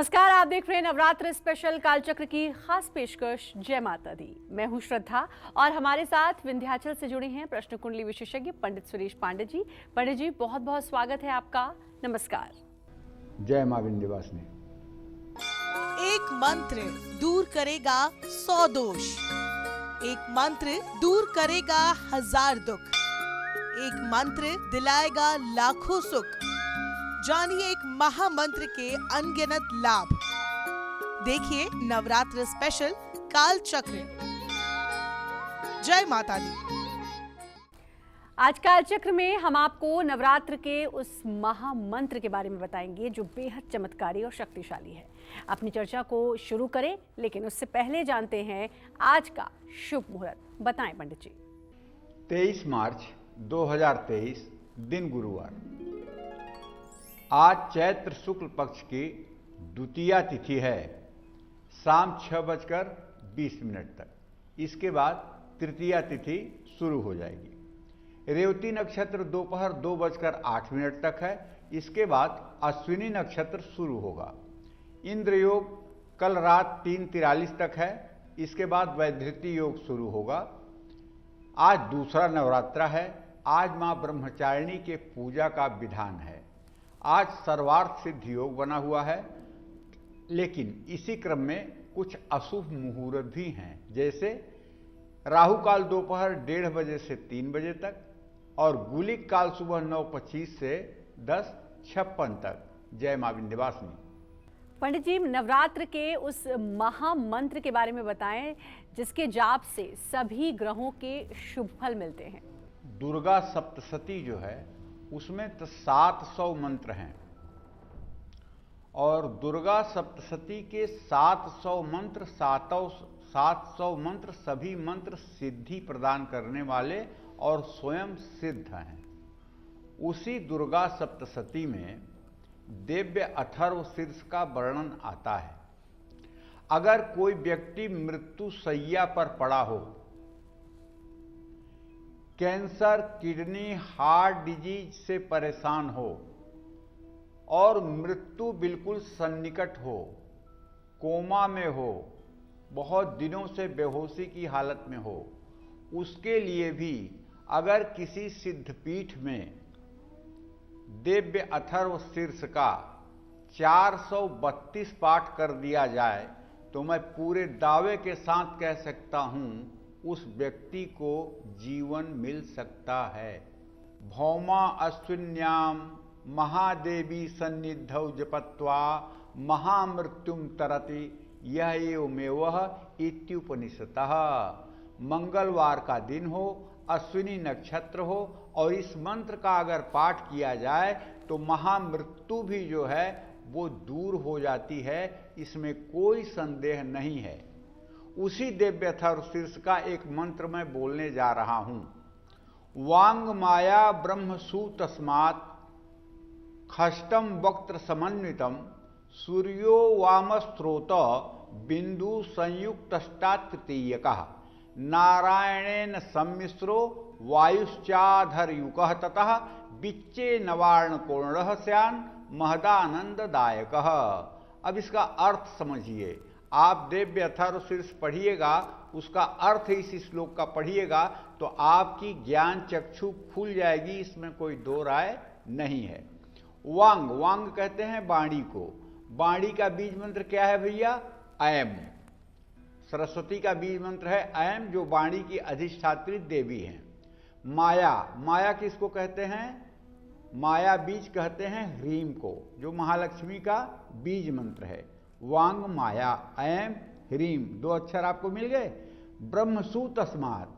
नमस्कार, आप देख रहे हैं नवरात्र स्पेशल कालचक्र की खास पेशकश। जय माता दी। मैं हूं श्रद्धा और हमारे साथ विंध्याचल से जुड़े हैं प्रश्न कुंडली विशेषज्ञ पंडित सुरेश पांडे जी। पंडित जी, बहुत बहुत स्वागत है आपका। नमस्कार। जय मां विंध्यवासिनी। एक मंत्र दूर करेगा 100 दोष, एक मंत्र दूर करेगा 1000 दुख, एक मंत्र दिलाएगा लाखों सुख। जानिए एक महामंत्र के अनगिनत लाभ। देखिए नवरात्र स्पेशल काल चक्र। जय माता दी। आज कालचक्र में हम आपको नवरात्र के उस महामंत्र के बारे में बताएंगे जो बेहद चमत्कारी और शक्तिशाली है। अपनी चर्चा को शुरू करें, लेकिन उससे पहले जानते हैं आज का शुभ मुहूर्त। बताएं पंडित जी। 23 मार्च 2023 दिन गुरुवार। आज चैत्र शुक्ल पक्ष की द्वितीया तिथि है, शाम 6:20 तक। इसके बाद तृतीया तिथि शुरू हो जाएगी। रेवती नक्षत्र दोपहर 2:08 तक है। इसके बाद अश्विनी नक्षत्र शुरू होगा। इंद्र योग कल रात 3:43 तक है। इसके बाद वैधृति योग शुरू होगा। आज दूसरा नवरात्रा है। आज मां ब्रह्मचारिणी के पूजा का विधान है। आज सर्वार्थ सिद्ध योग बना हुआ है, लेकिन इसी क्रम में कुछ अशुभ मुहूर्त भी हैं, जैसे राहु काल दोपहर 1:30 बजे से 3 बजे तक और गुलिक काल सुबह 9:25 से 10:56 तक। जय मां विंध्यवासिनी। पंडित जी, नवरात्र के उस महामंत्र के बारे में बताएं जिसके जाप से सभी ग्रहों के शुभ फल मिलते हैं। दुर्गा सप्तशती जो है उसमें तो 700 मंत्र हैं और दुर्गा सप्तशती के 700 मंत्र सभी मंत्र सिद्धि प्रदान करने वाले और स्वयं सिद्ध हैं। उसी दुर्गा सप्तशती में दिव्य अथर्व शीर्ष का वर्णन आता है। अगर कोई व्यक्ति मृत्यु शैया पर पड़ा हो, कैंसर, किडनी, हार्ट डिजीज से परेशान हो और मृत्यु बिल्कुल सन्निकट हो, कोमा में हो, बहुत दिनों से बेहोशी की हालत में हो, उसके लिए भी अगर किसी सिद्धपीठ में दिव्य अथर्व शीर्ष का 432 पाठ कर दिया जाए तो मैं पूरे दावे के साथ कह सकता हूं उस व्यक्ति को जीवन मिल सकता है। भौमा अश्विन्याम महादेवी सन्निधौ जपत्वा महामृत्युम तरति यह एवमेवः इत्युपनिषतः। मंगलवार का दिन हो, अश्विनी नक्षत्र हो और इस मंत्र का अगर पाठ किया जाए तो महामृत्यु भी जो है वो दूर हो जाती है, इसमें कोई संदेह नहीं है। उसी दिव्य अथर्व शीर्ष का एक मंत्र मैं बोलने जा रहा हूं। वांग माया ब्रह्म सूतस्मात् खष्टम वक्त्र समन्वितम सूर्यो वाम स्रोत बिंदु संयुक्तष्टातृतीयकः नारायणेन सम्मिश्रो वायुश्चाधरयुकः ततः बिच्चे नवार्ण कोणः स्यान् महदानंददायकः। अब इसका अर्थ समझिए। आप दिव्य अथर्व शीर्ष पढ़िएगा, उसका अर्थ इस श्लोक का पढ़िएगा तो आपकी ज्ञान चक्षु खुल जाएगी, इसमें कोई दो राय नहीं है। वांग, वांग कहते हैं वाणी को। वाणी का बीज मंत्र क्या है भैया? ऐम। सरस्वती का बीज मंत्र है ऐम, जो वाणी की अधिष्ठात्री देवी हैं। माया, माया किसको कहते हैं? माया बीज कहते हैं ह्रीम को, जो महालक्ष्मी का बीज मंत्र है। वांग माया, ऐम ह्रीम, 2 अक्षर आपको मिल गए। ब्रह्मसु तस्मात्,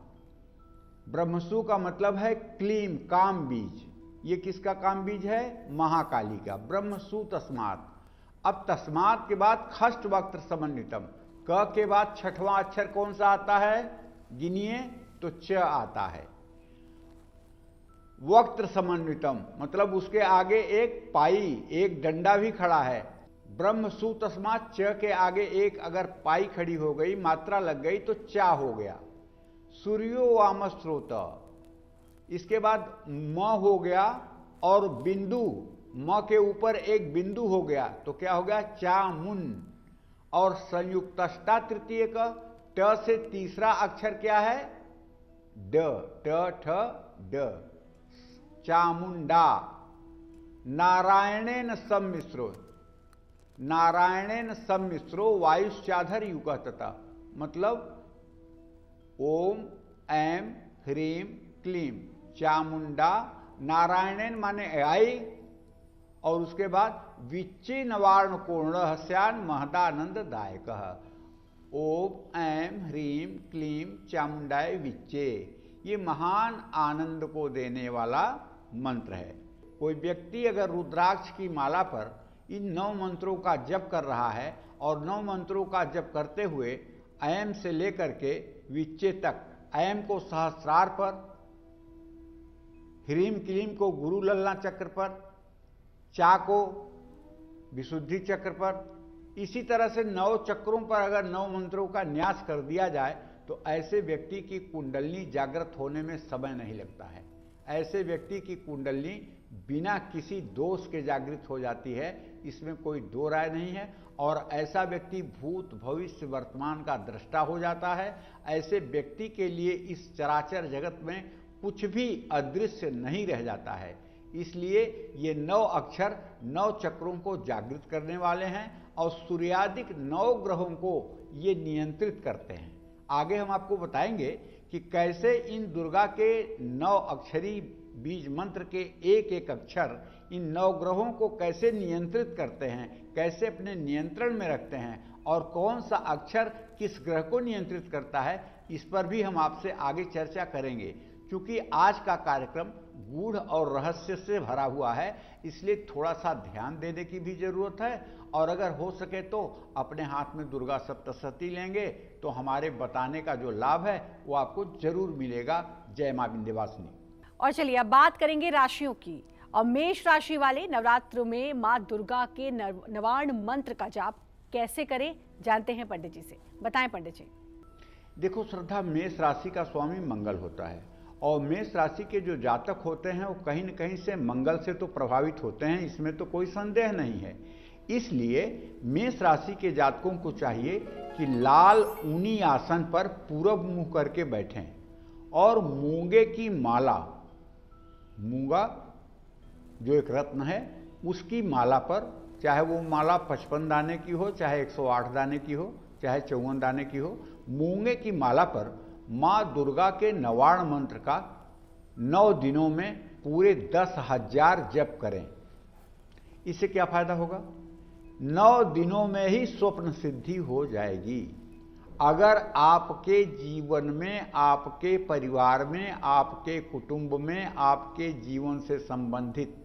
ब्रह्मसु का मतलब है क्लीम, काम बीज। ये किसका काम बीज है? महाकाली का। ब्रह्मसु तस्मात्। अब तस्मात् के बाद खष्ट वक्त्र समन्वितम, क के बाद 6वां अक्षर कौन सा आता है? गिनिए तो च आता है। वक्त्र समन्वितम मतलब उसके आगे एक पाई, एक डंडा भी खड़ा है। ब्रह्म सु तस्मात् च के आगे एक अगर पाई खड़ी हो गई, मात्रा लग गई तो चा हो गया। सूर्यो वाम स्रोत, इसके बाद म हो गया और बिंदु म के ऊपर एक बिंदु हो गया तो क्या हो गया, चामुन। और संयुक्तष्टा तृतीय का ट से तीसरा अक्षर क्या है, ड, ट ठ ड, चामुंडा। नारायणेन सम्मिश्रो, नारायणेन सम्मिश्रो वायुश्चाधर युगतता, मतलब ओम ऐम ह्रीम क्लीम चामुंडा। नारायणेन माने आई, और उसके बाद विच्चे नवार्ण कोण स्यान महदानंद दायक। ओम ऐम ह्रीम क्लीम चामुंडाय विच्चे, ये महान आनंद को देने वाला मंत्र है। कोई व्यक्ति अगर रुद्राक्ष की माला पर इन 9 मंत्रों का जप कर रहा है और 9 मंत्रों का जप करते हुए ऐम से लेकर के विच्चे तक, ऐम को सहस्रार पर, ह्रीम क्लीम को गुरु लल्ला चक्र पर, चा को विशुद्धि चक्र पर, इसी तरह से 9 चक्रों पर अगर 9 मंत्रों का न्यास कर दिया जाए तो ऐसे व्यक्ति की कुंडलनी जागृत होने में समय नहीं लगता है। ऐसे व्यक्ति की कुंडलनी बिना किसी दोष के जागृत हो जाती है, इसमें कोई दो राय नहीं है। और ऐसा व्यक्ति भूत भविष्य वर्तमान का दृष्टा हो जाता है। ऐसे व्यक्ति के लिए इस चराचर जगत में कुछ भी अदृश्य नहीं रह जाता है। इसलिए ये 9 अक्षर 9 चक्रों को जागृत करने वाले हैं और सूर्यादिक 9 ग्रहों को ये नियंत्रित करते हैं। आगे हम आपको बताएंगे कि कैसे इन दुर्गा के 9 अक्षरी बीज मंत्र के एक एक अक्षर इन 9 ग्रहों को कैसे नियंत्रित करते हैं, कैसे अपने नियंत्रण में रखते हैं, और कौन सा अक्षर किस ग्रह को नियंत्रित करता है, इस पर भी हम आपसे आगे चर्चा करेंगे। क्योंकि आज का कार्यक्रम गूढ़ और रहस्य से भरा हुआ है, इसलिए थोड़ा सा ध्यान देने की भी जरूरत है। और अगर हो सके तो अपने हाथ में दुर्गा सप्तशती लेंगे तो हमारे बताने का जो लाभ है वो आपको जरूर मिलेगा। जय मां विंध्यवासिनी। और चलिए अब बात करेंगे राशियों की। और मेष राशि वाले नवरात्र में मां दुर्गा के नवार्ण मंत्र का जाप कैसे करें, जानते हैं पंडित जी से। बताएं पंडित जी। देखो श्रद्धा, मेष राशि का स्वामी मंगल होता है और मेष राशि के जो जातक होते हैं वो कहीं न कहीं से मंगल से तो प्रभावित होते हैं, इसमें तो कोई संदेह नहीं है। इसलिए मेष राशि के जातकों को चाहिए कि लाल ऊनी आसन पर पूरब मुंह करके बैठें और मूंगे की माला, मूंगा जो एक रत्न है उसकी माला पर, चाहे वो माला 55 दाने की हो, चाहे 108 दाने की हो, चाहे 54 दाने की हो, मूंगे की माला पर मां दुर्गा के नवार्ण मंत्र का 9 दिनों में पूरे 10,000 जप करें। इससे क्या फायदा होगा? 9 दिनों में ही स्वप्न सिद्धि हो जाएगी। अगर आपके जीवन में, आपके परिवार में, आपके कुटुंब में, आपके जीवन से संबंधित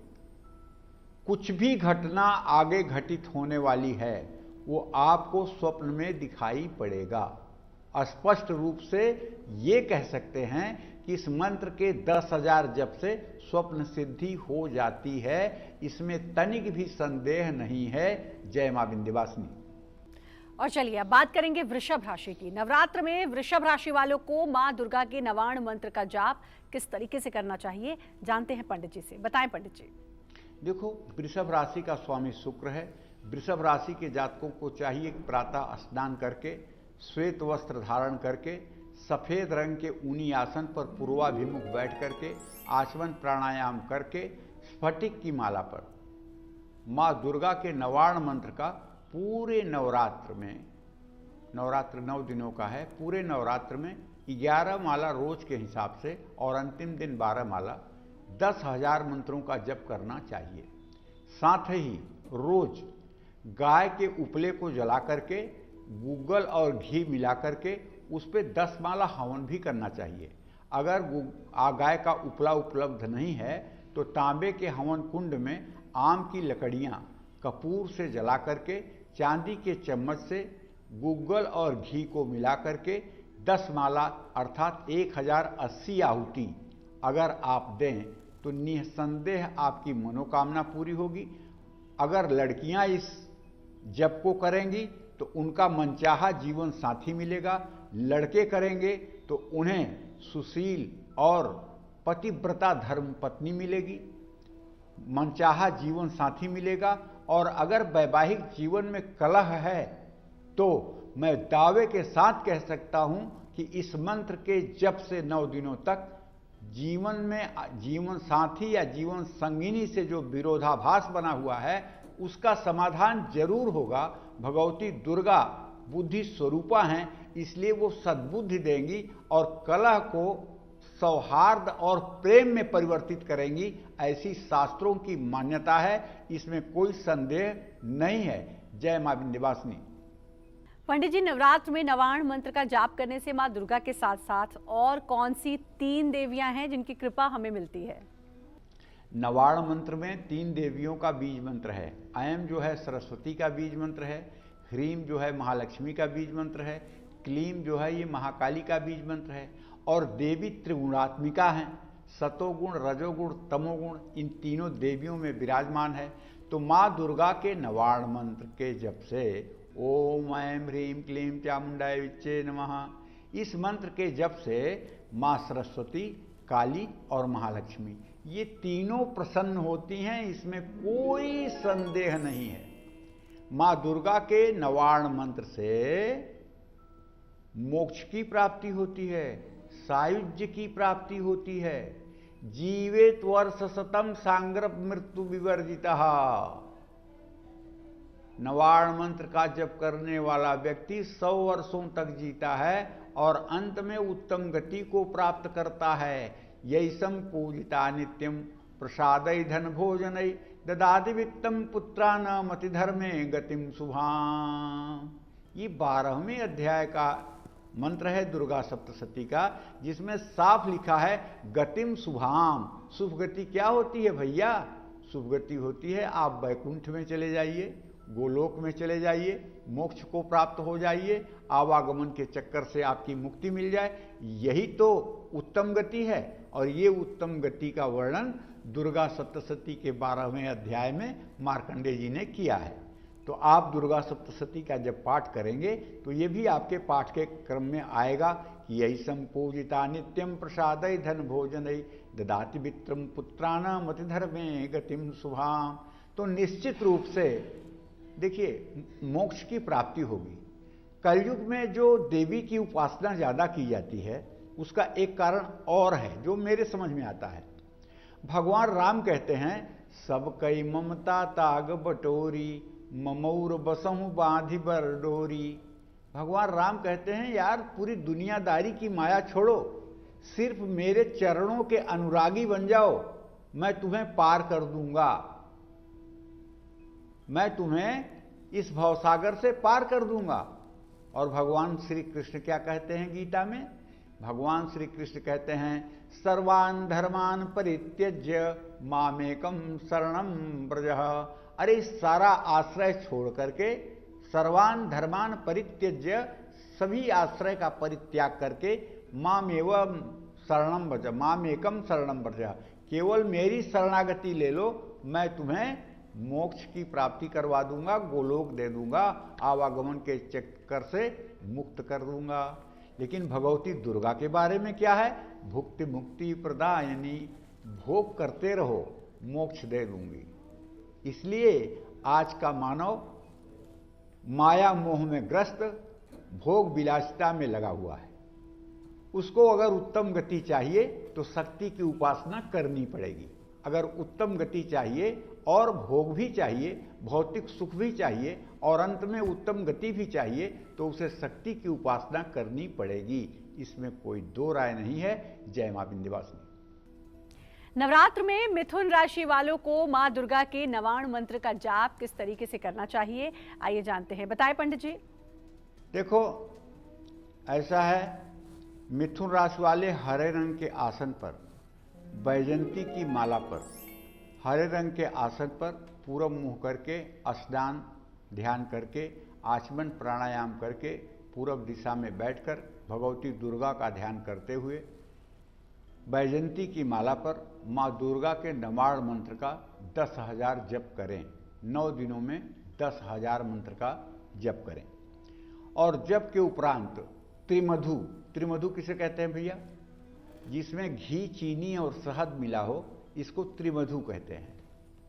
कुछ भी घटना आगे घटित होने वाली है, वो आपको स्वप्न में दिखाई पड़ेगा। स्पष्ट रूप से ये कह सकते हैं कि इस मंत्र के 10,000 जप से स्वप्न सिद्धि हो जाती है, इसमें तनिक भी संदेह नहीं है। जय मां विंध्यवासिनी। और चलिए अब बात करेंगे वृषभ राशि की। नवरात्र में वृषभ राशि वालों को मां दुर्गा के नवार्ण मंत्र का जाप किस तरीके से करना चाहिए, जानते हैं पंडित जी से। बताएं पंडित जी। देखो, वृषभ राशि का स्वामी शुक्र है। वृषभ राशि के जातकों को चाहिए कि प्रातः स्नान करके, श्वेत वस्त्र धारण करके, सफेद रंग के ऊनी आसन पर पूर्वाभिमुख बैठ करके आचमन प्राणायाम करके स्फटिक की माला पर मां दुर्गा के नवार्ण मंत्र का पूरे नवरात्र में, नवरात्र 9 दिनों का है, पूरे नवरात्र में 11 माला रोज के हिसाब से और अंतिम दिन 12 माला 10,000 मंत्रों का जप करना चाहिए। साथ ही रोज गाय के उपले को जला करके गूगल और घी मिला करके उस पर 10 माला हवन भी करना चाहिए। अगर गाय का उपला उपलब्ध नहीं है तो तांबे के हवन कुंड में आम की लकड़ियां कपूर से जला करके चांदी के चम्मच से गूगल और घी को मिला करके 10 माला अर्थात 1080 आहुति अगर आप दें तो निसंदेह आपकी मनोकामना पूरी होगी। अगर लड़कियां इस जप को करेंगी तो उनका मनचाहा जीवन साथी मिलेगा। लड़के करेंगे तो उन्हें सुशील और पतिव्रता धर्म पत्नी मिलेगी। मनचाहा जीवन साथी मिलेगा। और अगर वैवाहिक जीवन में कलह है तो मैं दावे के साथ कह सकता हूं कि इस मंत्र के जप से 9 दिनों तक जीवन में जीवन साथी या जीवन संगिनी से जो विरोधाभास बना हुआ है उसका समाधान जरूर होगा। भगवती दुर्गा बुद्धि स्वरूपा हैं, इसलिए वो सद्बुद्धि देंगी और कलह को सौहार्द और प्रेम में परिवर्तित करेंगी, ऐसी शास्त्रों की मान्यता है, इसमें कोई संदेह नहीं है। जय मां विंध्यवासिनी। पंडित जी, नवरात्र में नवार्ण मंत्र का जाप करने से मां दुर्गा के साथ साथ और कौन सी 3 देवियां हैं जिनकी कृपा हमें मिलती है? नवार्ण मंत्र में 3 देवियों का बीज मंत्र है। ऐम जो है सरस्वती का बीज मंत्र है, ह्रीम जो है महालक्ष्मी का बीज मंत्र है, क्लीम जो है ये महाकाली का बीज मंत्र है। और देवी त्रिगुणात्मिका हैं, सतोगुण, रजोगुण, तमोगुण, इन तीनों देवियों में विराजमान है। तो माँ दुर्गा के नवार्ण मंत्र के जप से ओम ऐं ह्रीं क्लीं चामुंडाय विच्चे नमः, इस मंत्र के जप से माँ सरस्वती, काली और महालक्ष्मी ये तीनों प्रसन्न होती हैं, इसमें कोई संदेह नहीं है। माँ दुर्गा के नवार्ण मंत्र से मोक्ष की प्राप्ति होती है, सायुज्य की प्राप्ति होती है, जीवेत वर्ष शतम सांग्रप मृत्यु विवर्जिता। नवार्ण मंत्र का जप करने वाला व्यक्ति 100 वर्षों तक जीता है और अंत में उत्तम गति को प्राप्त करता है। यैसम पूजिता नित्यम प्रसादय धन भोजनय ददाति वित्तम पुत्राणाम अतिधर्मे गतिम शुभाम। ये 12वें अध्याय का मंत्र है दुर्गा सप्तशती का, जिसमें साफ लिखा है गतिम शुभाम। शुभ गति क्या होती है भैया? शुभ गति होती है आप वैकुंठ में चले जाइए, गोलोक में चले जाइए, मोक्ष को प्राप्त हो जाइए, आवागमन के चक्कर से आपकी मुक्ति मिल जाए, यही तो उत्तम गति है। और ये उत्तम गति का वर्णन दुर्गा सप्तशती के 12वें अध्याय में मार्कंडेय जी ने किया है। तो आप दुर्गा सप्तशती का जब पाठ करेंगे तो ये भी आपके पाठ के क्रम में आएगा कि ऐसम पूजिता नित्यम प्रसादय धन भोजनय ददाति वित्रम पुत्राणाम अतिधर्मे गतिम शुभाम। तो निश्चित रूप से देखिए मोक्ष की प्राप्ति होगी। कलयुग में जो देवी की उपासना ज़्यादा की जाती है उसका एक कारण और है जो मेरे समझ में आता है। भगवान राम कहते हैं सब कई ममता ताग बटोरी ममौर बसहु बांधि बर डोरी। भगवान राम कहते हैं यार पूरी दुनियादारी की माया छोड़ो, सिर्फ मेरे चरणों के अनुरागी बन जाओ, मैं तुम्हें पार कर दूंगा, मैं तुम्हें इस भवसागर से पार कर दूंगा। और भगवान श्री कृष्ण क्या कहते हैं गीता में? भगवान श्री कृष्ण कहते हैं सर्वान् धर्मान् परित्यज्य मामेकं शरणं व्रजः। अरे सारा आश्रय छोड़ करके, सर्वान् धर्मान् परित्यज्य, सभी आश्रय का परित्याग करके, मामेव शरणं व्रज, मामेकं शरणं व्रज, केवल मेरी शरणागति ले लो, मैं तुम्हें मोक्ष की प्राप्ति करवा दूंगा, गोलोक दे दूंगा, आवागमन के चक्कर से मुक्त कर दूंगा। लेकिन भगवती दुर्गा के बारे में क्या है? भुक्ति मुक्ति प्रदायिनी, भोग करते रहो मोक्ष दे दूंगी। इसलिए आज का मानव माया मोह में ग्रस्त, भोग विलासिता में लगा हुआ है। उसको अगर उत्तम गति चाहिए तो शक्ति की उपासना करनी पड़ेगी। अगर उत्तम गति चाहिए और भोग भी चाहिए, भौतिक सुख भी चाहिए और अंत में उत्तम गति भी चाहिए तो उसे शक्ति की उपासना करनी पड़ेगी, इसमें कोई दो राय नहीं है। जय मां विंध्यवासिनी। नवरात्र में मिथुन राशि वालों को मां दुर्गा के नवार्ण मंत्र का जाप किस तरीके से करना चाहिए, आइए जानते हैं, बताएं पंडित जी। देखो ऐसा है, मिथुन राशि वाले हरे रंग के आसन पर, बैजंती की माला पर, हरे रंग के आसन पर पूरब मुंह करके स्नान ध्यान करके आचमन प्राणायाम करके पूरब दिशा में बैठकर भगवती दुर्गा का ध्यान करते हुए बैजंती की माला पर माँ दुर्गा के नवार्ण मंत्र का 10,000 जप करें। 9 दिनों में 10,000 मंत्र का जप करें। और जप के उपरांत त्रिमधु, त्रिमधु किसे कहते हैं भैया? जिसमें घी, चीनी और शहद मिला हो, इसको त्रिमधु कहते हैं।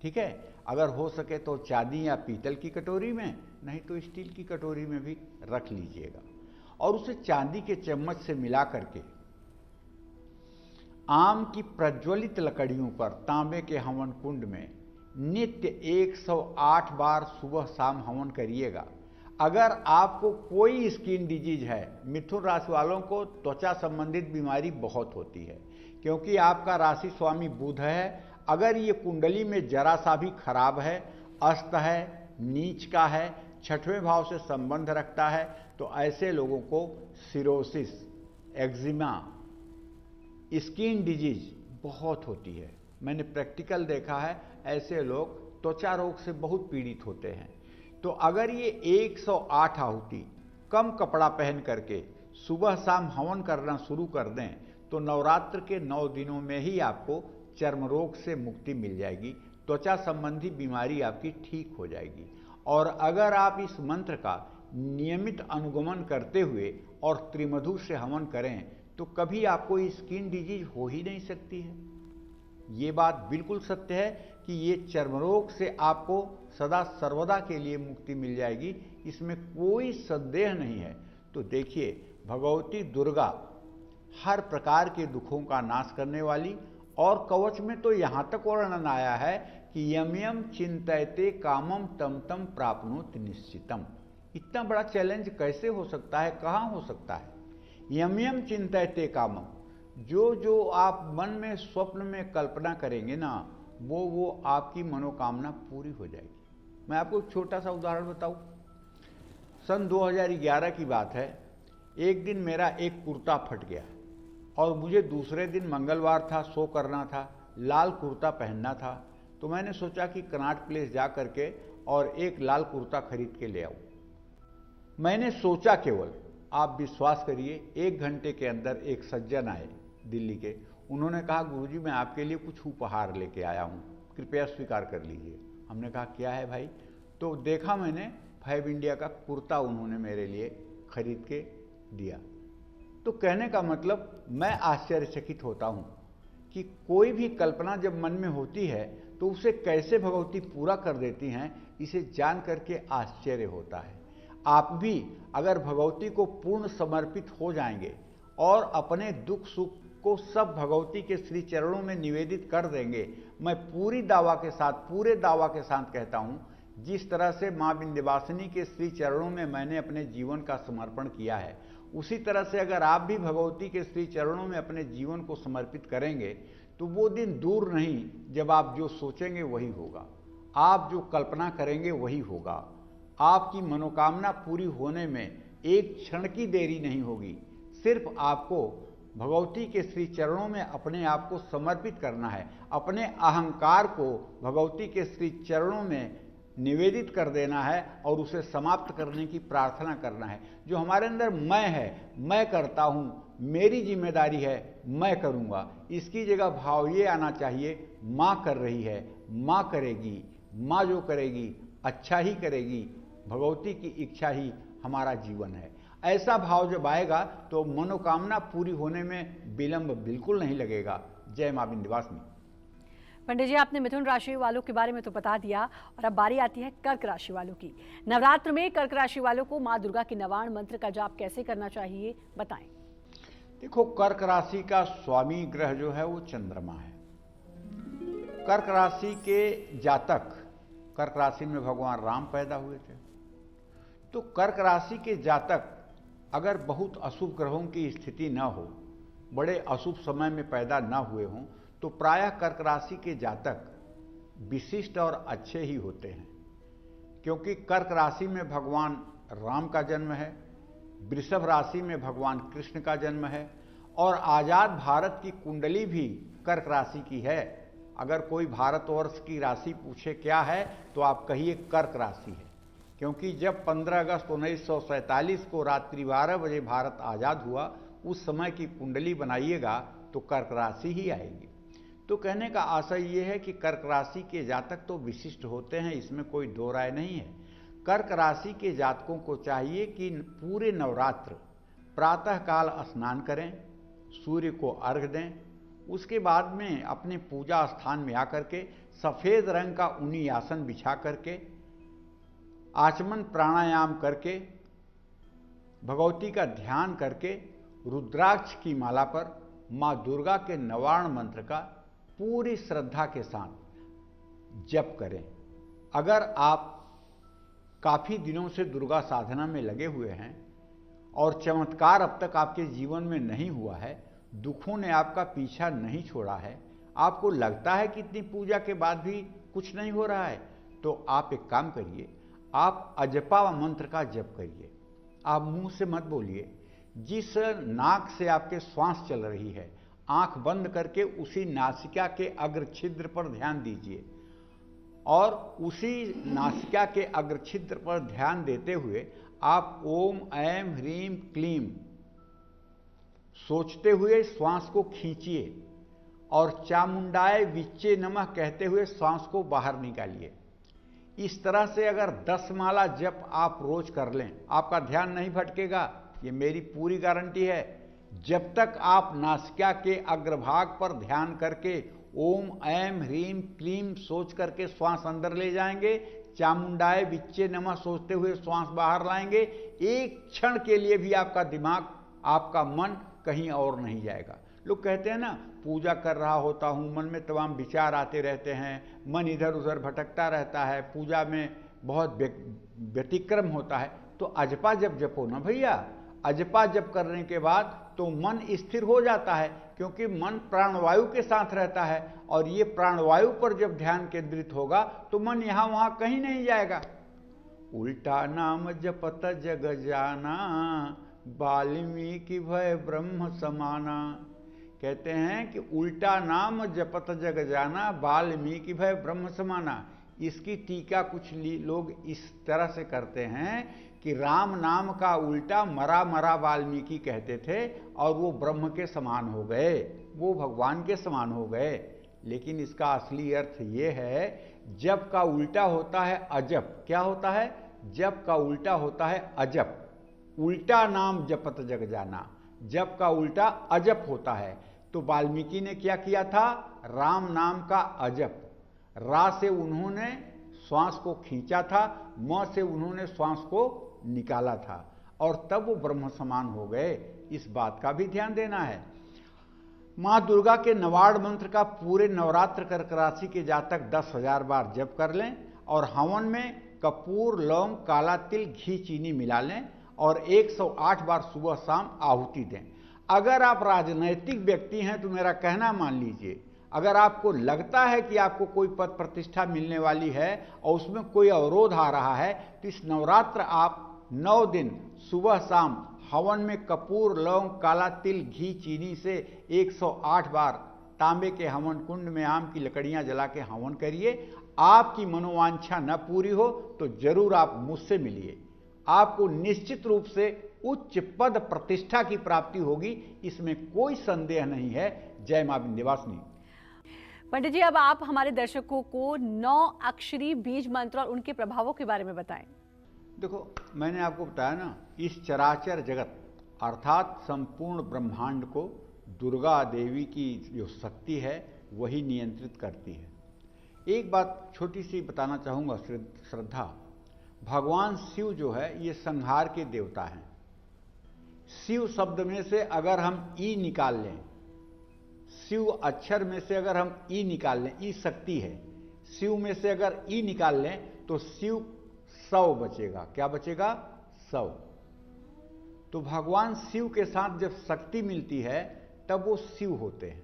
ठीक है। अगर हो सके तो चांदी या पीतल की कटोरी में, नहीं तो स्टील की कटोरी में भी रख लीजिएगा और उसे चांदी के चम्मच से मिला करके आम की प्रज्वलित लकड़ियों पर तांबे के हवन कुंड में नित्य 108 बार सुबह शाम हवन करिएगा। अगर आपको कोई स्किन डिजीज है, मिथुन राशि वालों को त्वचा संबंधित बीमारी बहुत होती है क्योंकि आपका राशि स्वामी बुध है। अगर ये कुंडली में जरा सा भी खराब है, अस्त है, नीच का है, छठवें भाव से संबंध रखता है, तो ऐसे लोगों को सिरोसिस, एक्जिमा, स्किन डिजीज बहुत होती है। मैंने प्रैक्टिकल देखा है, ऐसे लोग त्वचा रोग से बहुत पीड़ित होते हैं। तो अगर ये 108 आहुति कम कपड़ा पहन करके सुबह शाम हवन करना शुरू कर दें तो नवरात्र के 9 दिनों में ही आपको चर्म रोग से मुक्ति मिल जाएगी, त्वचा संबंधी बीमारी आपकी ठीक हो जाएगी। और अगर आप इस मंत्र का नियमित अनुगमन करते हुए और त्रिमधु से हवन करें तो कभी आपको स्किन डिजीज हो ही नहीं सकती है। ये बात बिल्कुल सत्य है कि ये चर्म रोग से आपको सदा सर्वदा के लिए मुक्ति मिल जाएगी, इसमें कोई संदेह नहीं है। तो देखिए, भगवती दुर्गा हर प्रकार के दुखों का नाश करने वाली, और कवच में तो यहाँ तक वर्णन आया है कि यम यम चिंतयते कामम तम तम प्राप्नोति निश्चितम। इतना बड़ा चैलेंज कैसे हो सकता है, कहाँ हो सकता है? यम यम चिंतयते कामम, जो जो आप मन में स्वप्न में कल्पना करेंगे ना, वो आपकी मनोकामना पूरी हो जाएगी। मैं आपको एक छोटा सा उदाहरण बताऊं। सन 2011 की बात है। एक दिन मेरा एक कुर्ता फट गया और मुझे दूसरे दिन मंगलवार था, शो करना था, लाल कुर्ता पहनना था। तो मैंने सोचा कि कनॉट प्लेस जा करके और एक लाल कुर्ता खरीद के ले आऊं। मैंने सोचा केवल, आप विश्वास करिए, 1 घंटे के अंदर एक सज्जन आए दिल्ली के। उन्होंने कहा, गुरुजी मैं आपके लिए कुछ उपहार लेके आया हूँ, कृपया स्वीकार कर लीजिए। हमने कहा क्या है भाई? तो देखा मैंने 5 इंडिया का कुर्ता उन्होंने मेरे लिए खरीद के दिया। तो कहने का मतलब, मैं आश्चर्यचकित होता हूँ कि कोई भी कल्पना जब मन में होती है तो उसे कैसे भगवती पूरा कर देती हैं, इसे जान करके आश्चर्य होता है। आप भी अगर भगवती को पूर्ण समर्पित हो जाएंगे और अपने दुख सुख को सब भगवती के श्री चरणों में निवेदित कर देंगे, मैं पूरे दावा के साथ कहता हूं, जिस तरह से मां विंध्यवासिनी के श्री चरणों में मैंने अपने जीवन का समर्पण किया है, उसी तरह से अगर आप भी भगवती के श्री चरणों में अपने जीवन को समर्पित करेंगे तो वो दिन दूर नहीं जब आप जो सोचेंगे वही होगा, आप जो कल्पना करेंगे वही होगा। आपकी मनोकामना पूरी होने में एक क्षण की देरी नहीं होगी। सिर्फ आपको भगवती के श्री चरणों में अपने आप को समर्पित करना है, अपने अहंकार को भगवती के श्री चरणों में निवेदित कर देना है और उसे समाप्त करने की प्रार्थना करना है। जो हमारे अंदर मैं है, मैं करता हूँ, मेरी जिम्मेदारी है, मैं करूँगा, इसकी जगह भाव ये आना चाहिए, माँ कर रही है, माँ करेगी, माँ जो करेगी अच्छा ही करेगी, भगवती की इच्छा ही हमारा जीवन है। ऐसा भाव जब आएगा तो मनोकामना पूरी होने में विलंब बिल्कुल नहीं लगेगा। जय मां विंध्यवासिनी। पंडित जी, आपने मिथुन राशि वालों के बारे में तो बता दिया, और अब बारी आती है कर्क राशि वालों की। नवरात्र में कर्क राशि वालों को मां दुर्गा के नवार्ण मंत्र का जाप कैसे करना चाहिए, बताएं। देखो, कर्क राशि का स्वामी ग्रह जो है वो चंद्रमा है। कर्क राशि के जातक, कर्क राशि में भगवान राम पैदा हुए थे, तो कर्क राशि के जातक अगर बहुत अशुभ ग्रहों की स्थिति न हो, बड़े अशुभ समय में पैदा न हुए हों, तो प्रायः कर्क राशि के जातक विशिष्ट और अच्छे ही होते हैं, क्योंकि कर्क राशि में भगवान राम का जन्म है, वृषभ राशि में भगवान कृष्ण का जन्म है, और आजाद भारत की कुंडली भी कर्क राशि की है। अगर कोई भारतवर्ष की राशि पूछे क्या है, तो आप कहिए कर्क राशि है, क्योंकि जब 15 अगस्त 1947 को रात्रि 12 बजे भारत आजाद हुआ, उस समय की कुंडली बनाइएगा तो कर्क राशि ही आएगी। तो कहने का आशय ये है कि कर्क राशि के जातक तो विशिष्ट होते हैं, इसमें कोई दो राय नहीं है। कर्क राशि के जातकों को चाहिए कि पूरे नवरात्र प्रातःकाल स्नान करें, सूर्य को अर्घ्य दें, उसके बाद में अपने पूजा स्थान में आकर के सफेद रंग का ऊनी आसन बिछा करके आचमन प्राणायाम करके भगवती का ध्यान करके रुद्राक्ष की माला पर मां दुर्गा के नवार्ण मंत्र का पूरी श्रद्धा के साथ जप करें। अगर आप काफी दिनों से दुर्गा साधना में लगे हुए हैं और चमत्कार अब तक आपके जीवन में नहीं हुआ है, दुखों ने आपका पीछा नहीं छोड़ा है, आपको लगता है कि इतनी पूजा के बाद भी कुछ नहीं हो रहा है, तो आप एक काम करिए, आप अजपा मंत्र का जप करिए। आप मुंह से मत बोलिए। जिस नाक से आपके श्वास चल रही है, आंख बंद करके उसी नासिका के अग्र छिद्र पर ध्यान दीजिए और उसी नासिका के अग्र छिद्र पर ध्यान देते हुए आप ओम ऐं ह्रीं क्लीं सोचते हुए श्वास को खींचिए और चामुंडाय विच्चे नमः कहते हुए श्वास को बाहर निकालिए। इस तरह से अगर 10 माला जप आप रोज कर लें, आपका ध्यान नहीं भटकेगा, ये मेरी पूरी गारंटी है। जब तक आप नासिका के अग्रभाग पर ध्यान करके ओम ऐं ह्रीं क्लीं सोच करके श्वास अंदर ले जाएंगे, चामुंडाय विच्चे नमः सोचते हुए श्वास बाहर लाएंगे, एक क्षण के लिए भी आपका दिमाग, आपका मन कहीं और नहीं जाएगा। लोग कहते हैं ना, पूजा कर रहा होता हूं, मन में तमाम विचार आते रहते हैं, मन इधर उधर भटकता रहता है, पूजा में बहुत व्यतिक्रम होता है। तो अजपा जप जपो ना भैया। अजपा जप करने के बाद तो मन स्थिर हो जाता है, क्योंकि मन प्राणवायु के साथ रहता है और ये प्राणवायु पर जब ध्यान केंद्रित होगा तो मन यहां वहां कहीं नहीं जाएगा। उल्टा नाम जपत जग जाना, वाल्मीकि भय ब्रह्म समाना। कहते हैं कि उल्टा नाम जपत जग जाना, वाल्मीकि भय ब्रह्म समाना। इसकी टीका कुछ लोग इस तरह से करते हैं कि राम नाम का उल्टा मरा मरा वाल्मीकि कहते थे और वो ब्रह्म के समान हो गए, वो भगवान के समान हो गए। लेकिन इसका असली अर्थ ये है, जप का उल्टा होता है अजप। क्या होता है? जप का उल्टा होता है अजप। उल्टा नाम जपत जग जाना, जप का उल्टा अजप होता है। तो वाल्मीकि ने क्या किया था? राम नाम का अजप। रा से उन्होंने श्वास को खींचा था, म से उन्होंने श्वास को निकाला था और तब वो ब्रह्म समान हो गए। इस बात का भी ध्यान देना है। मां दुर्गा के नवार्ण मंत्र का पूरे नवरात्र कर्क राशि के जातक 10,000 बार जप कर लें और हवन में कपूर, लौंग, काला तिल, घी, चीनी मिला लें और 108 बार सुबह शाम आहुति दें। अगर आप राजनैतिक व्यक्ति हैं तो मेरा कहना मान लीजिए, अगर आपको लगता है कि आपको कोई पद प्रतिष्ठा मिलने वाली है और उसमें कोई अवरोध आ रहा है, तो इस नवरात्र आप 9 दिन सुबह शाम हवन में कपूर, लौंग, काला तिल, घी, चीनी से 108 बार तांबे के हवन कुंड में आम की लकड़ियां जला के हवन करिए। आपकी मनोवांछा न पूरी हो तो जरूर आप मुझसे मिलिए, आपको निश्चित रूप से उच्च पद प्रतिष्ठा की प्राप्ति होगी, इसमें कोई संदेह नहीं है। जय मां विंध्यवासिनी। पंडित जी, अब आप हमारे दर्शकों को 9 अक्षरी बीज मंत्र और उनके प्रभावों के बारे में बताएं। देखो, मैंने आपको बताया ना, इस चराचर जगत अर्थात संपूर्ण ब्रह्मांड को दुर्गा देवी की जो शक्ति है वही नियंत्रित करती है। एक बात छोटी सी बताना चाहूँगा, श्रद्धा, भगवान शिव जो है ये संहार के देवता हैं। शिव शब्द में से अगर हम ई निकाल लें, शिव अक्षर में से अगर हम ई निकाल लें, ई शक्ति है, शिव में से अगर ई निकाल लें तो शिव 100 बचेगा। क्या बचेगा? 100। तो भगवान शिव के साथ जब शक्ति मिलती है तब वो शिव होते हैं।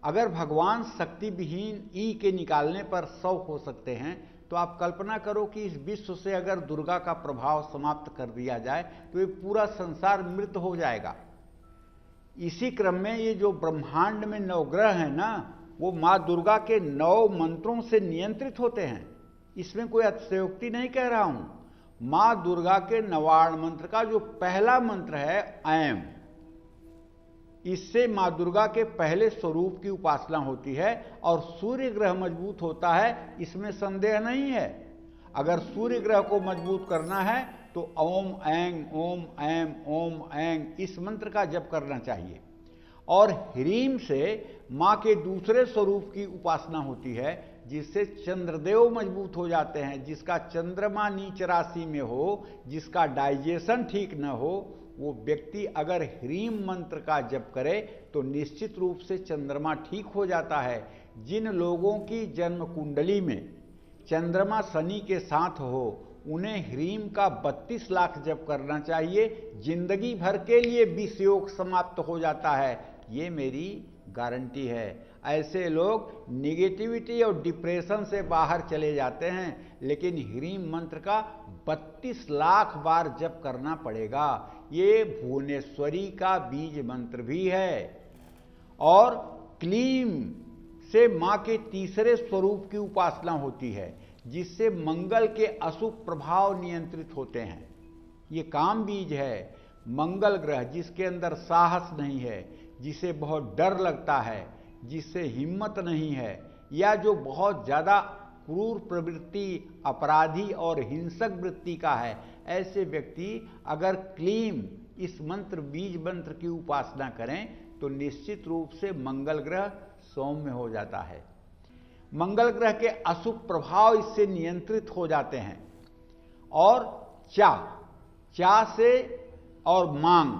अगर भगवान शक्ति विहीन ई के निकालने पर 100 हो सकते हैं, तो आप कल्पना करो कि इस विश्व से अगर दुर्गा का प्रभाव समाप्त कर दिया जाए तो ये पूरा संसार मृत हो जाएगा। इसी क्रम में ये जो ब्रह्मांड में 9 ग्रह हैं ना, वो मां दुर्गा के 9 मंत्रों से नियंत्रित होते हैं। इसमें कोई अतिशयोक्ति नहीं कह रहा हूं। मां दुर्गा के नवार्ण मंत्र का जो पहला मंत्र है ऐं, इससे मां दुर्गा के पहले स्वरूप की उपासना होती है और सूर्य ग्रह मजबूत होता है, इसमें संदेह नहीं है। अगर सूर्य ग्रह को मजबूत करना है तो ओम ऐं इस मंत्र का जप करना चाहिए। और ह्रीम से मां के दूसरे स्वरूप की उपासना होती है, जिससे चंद्रदेव मजबूत हो जाते हैं। जिसका चंद्रमा नीच राशि में हो, जिसका डाइजेशन ठीक न हो, वो व्यक्ति अगर ह्रीम मंत्र का जप करे तो निश्चित रूप से चंद्रमा ठीक हो जाता है। जिन लोगों की जन्म कुंडली में चंद्रमा शनि के साथ हो, उन्हें ह्रीम का 32 लाख जप करना चाहिए। जिंदगी भर के लिए विष योग समाप्त हो जाता है, ये मेरी गारंटी है। ऐसे लोग निगेटिविटी और डिप्रेशन से बाहर चले जाते हैं, लेकिन ह्रीम मंत्र का 32 लाख बार जप करना पड़ेगा। ये भुवनेश्वरी का बीज मंत्र भी है। और क्लीम से मां के तीसरे स्वरूप की उपासना होती है, जिससे मंगल के अशुभ प्रभाव नियंत्रित होते हैं। ये काम बीज है। मंगल ग्रह जिसके अंदर साहस नहीं है, जिसे बहुत डर लगता है, जिससे हिम्मत नहीं है, या जो बहुत ज्यादा क्रूर प्रवृत्ति, अपराधी और हिंसक वृत्ति का है, ऐसे व्यक्ति अगर क्लीम इस मंत्र बीज मंत्र की उपासना करें तो निश्चित रूप से मंगल ग्रह सौम्य हो जाता है। मंगल ग्रह के अशुभ प्रभाव इससे नियंत्रित हो जाते हैं। और चा से और मांग,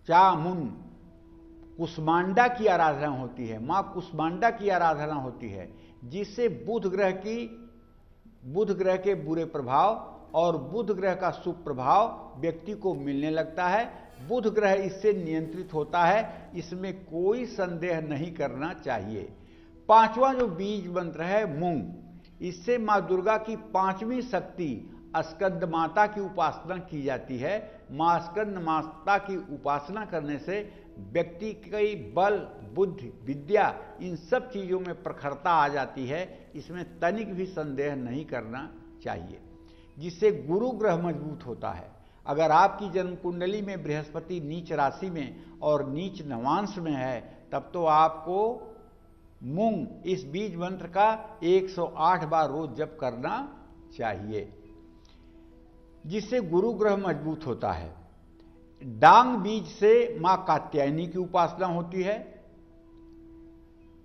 चामुन, कुष्मांडा की आराधना होती है। मां कुष्मांडा की आराधना होती है, जिससे बुध ग्रह के बुरे प्रभाव और बुध ग्रह का शुभ प्रभाव व्यक्ति को मिलने लगता है। बुध ग्रह इससे नियंत्रित होता है, इसमें कोई संदेह नहीं करना चाहिए। पांचवा जो बीज मंत्र है मूंग, इससे मां दुर्गा की पांचवी शक्ति स्कंद माता की उपासना की जाती है। मां स्कंद माता की उपासना करने से व्यक्ति की बल, बुद्धि, विद्या, इन सब चीजों में प्रखरता आ जाती है। इसमें तनिक भी संदेह नहीं करना चाहिए, जिससे गुरु ग्रह मजबूत होता है। अगर आपकी जन्म कुंडली में बृहस्पति नीच राशि में और नीच नवांश में है, तब तो आपको मूंग इस बीज मंत्र का 108 बार रोज जप करना चाहिए, जिससे गुरु ग्रह मजबूत होता है। डांग बीज से मां कात्यायनी की उपासना होती है,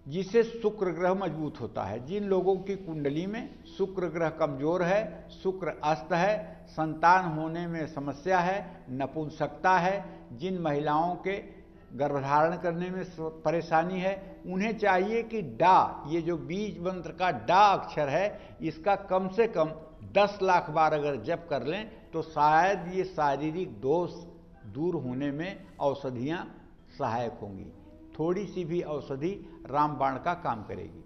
जिससे शुक्र ग्रह मजबूत होता है। जिन लोगों की कुंडली में शुक्र ग्रह कमजोर है, शुक्र अस्त है, संतान होने में समस्या है, नपुंसकता है, जिन महिलाओं के गर्भधारण करने में परेशानी है, उन्हें चाहिए कि डा, ये जो बीज मंत्र का डा अक्षर है, इसका कम से कम 10 लाख बार अगर जप कर लें तो शायद ये शारीरिक दोष दूर होने में औषधियां सहायक होंगी। थोड़ी सी भी औषधि रामबाण का काम करेगी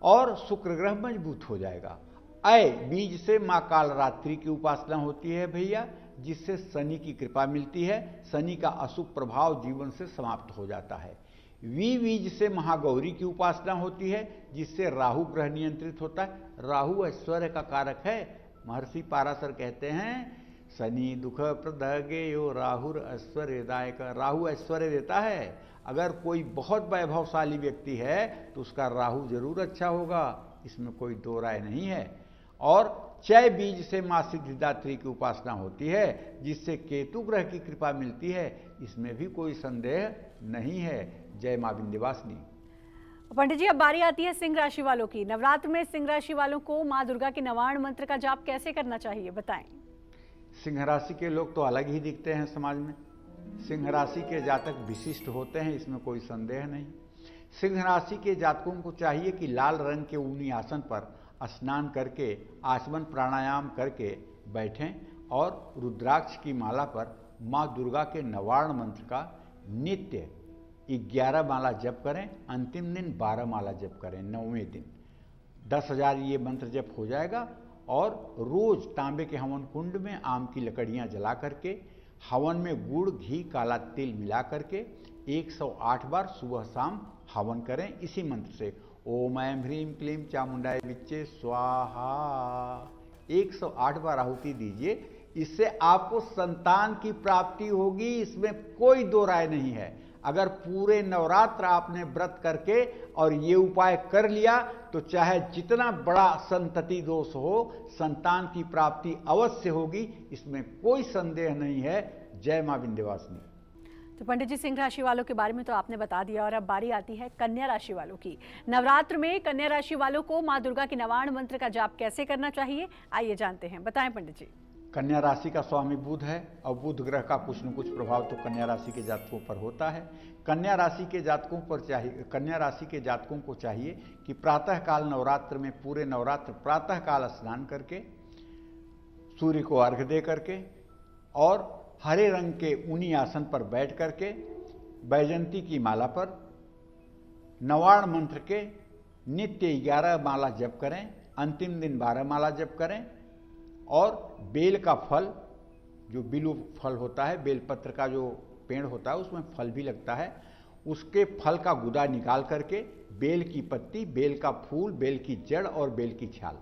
और शुक्र ग्रह मजबूत हो जाएगा। अय बीज से मां कालरात्रि की उपासना होती है भैया, जिससे शनि की कृपा मिलती है। शनि का अशुभ प्रभाव जीवन से समाप्त हो जाता है। वी बीज से महागौरी की उपासना होती है, जिससे राहु ग्रह नियंत्रित होता है। राहु ऐश्वर्य का कारक है। महर्षि पाराशर कहते हैं, शनि दुख प्रदगेयो राहुर ऐश्वर्यदायक। राहु ऐश्वर्य देता है। अगर कोई बहुत वैभवशाली व्यक्ति है तो उसका राहु जरूर अच्छा होगा, इसमें कोई दो राय नहीं है। और चय बीज से मां सिद्धिदात्री की उपासना होती है, जिससे केतु ग्रह की कृपा मिलती है। इसमें भी कोई संदेह नहीं है। जय मां विंध्यवासिनी। पंडित जी, अब बारी आती है सिंह राशि वालों की। नवरात्र में सिंह राशि वालों को मां दुर्गा के नवार्ण मंत्र का जाप कैसे करना चाहिए, बताएं। सिंह राशि के लोग तो अलग ही दिखते हैं समाज में। सिंह राशि के जातक विशिष्ट होते हैं, इसमें कोई संदेह नहीं। सिंह राशि के जातकों को चाहिए कि लाल रंग के ऊनी आसन पर स्नान करके आचमन प्राणायाम करके बैठें और रुद्राक्ष की माला पर मां दुर्गा के नवार्ण मंत्र का नित्य 11 माला जप करें। अंतिम दिन 12 माला जप करें। 9वें दिन 10,000 ये मंत्र जप हो जाएगा। और रोज तांबे के हवन कुंड में आम की लकड़ियां जला करके हवन में गुड़, घी, काला तिल मिला करके 108 बार सुबह शाम हवन करें इसी मंत्र से। ओम ऐं ह्रीं क्लीं चामुंडाय विच्चे स्वाहा 108 बार आहुति दीजिए। इससे आपको संतान की प्राप्ति होगी, इसमें कोई दो राय नहीं है। अगर पूरे नवरात्र आपने व्रत करके और ये उपाय कर लिया तो चाहे जितना बड़ा संतति दोष हो, संतान की प्राप्ति अवश्य होगी, इसमें कोई संदेह नहीं है। जय मां विंध्यवासिनी। तो पंडित जी, सिंह राशि वालों के बारे में तो आपने बता दिया और अब बारी आती है कन्या राशि वालों की। नवरात्र में कन्या राशि वालों को मां दुर्गा के नवार्ण मंत्र का जाप कैसे करना चाहिए, आइए जानते हैं। बताएं पंडित जी। कन्या राशि का स्वामी बुध है और बुध ग्रह का कुछ न कुछ प्रभाव तो कन्या राशि के जातकों पर होता है। कन्या राशि के जातकों को चाहिए कि प्रातःकाल नवरात्र में पूरे नवरात्र प्रातःकाल स्नान करके सूर्य को अर्घ्य दे करके और हरे रंग के ऊनी आसन पर बैठ करके बैजंती की माला पर नवार्ण मंत्र के नित्य 11 माला जप करें, अंतिम दिन 12 माला जप करें और बेल का फल, जो बिल्व फल होता है, बेलपत्र का जो पेड़ होता है उसमें फल भी लगता है, उसके फल का गुदा निकाल करके बेल की पत्ती, बेल का फूल, बेल की जड़ और बेल की छाल,